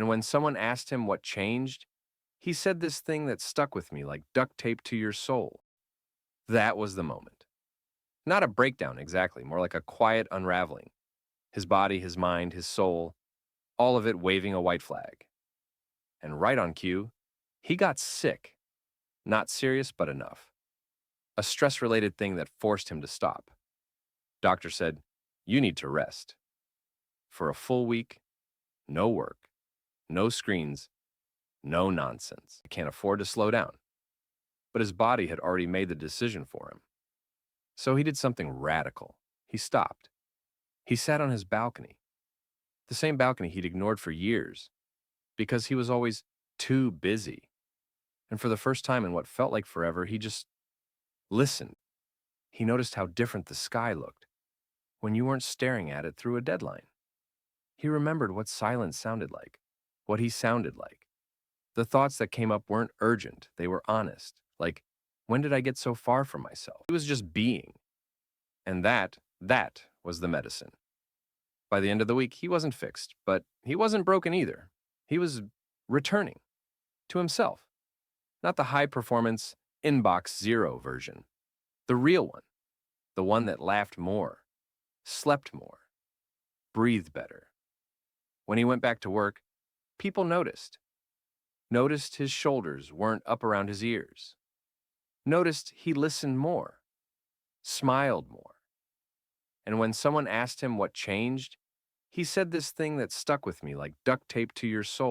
And when someone asked him what changed, he said this thing that stuck with me like duct tape to your soul. That was the moment. Not a breakdown exactly, more like a quiet unraveling. His body, his mind, his soul, all of it waving a white flag. And right on cue, he got sick. Not serious, but enough. A stress-related thing that forced him to stop. Doctor said, "You need to rest." For a full week, no work, no screens, no nonsense. I can't afford to slow down. But his body had already made the decision for him. So he did something radical. He stopped. He sat on his balcony, the same balcony he'd ignored for years, because he was always too busy. And for the first time in what felt like forever, he just listened. He noticed how different the sky looked when you weren't staring at it through a deadline. He remembered what silence sounded like, what he sounded like. The thoughts that came up weren't urgent, they were honest. Like, when did I get so far from myself? He was just being. And that was the medicine. By the end of the week, he wasn't fixed, but he wasn't broken either. He was returning to himself, not the high performance inbox zero version, the real one, the one that laughed more, slept more, breathed better. When he went back to work, people noticed his shoulders weren't up around his ears, noticed he listened more, smiled more. And when someone asked him what changed, he said this thing that stuck with me like duct tape to your soul.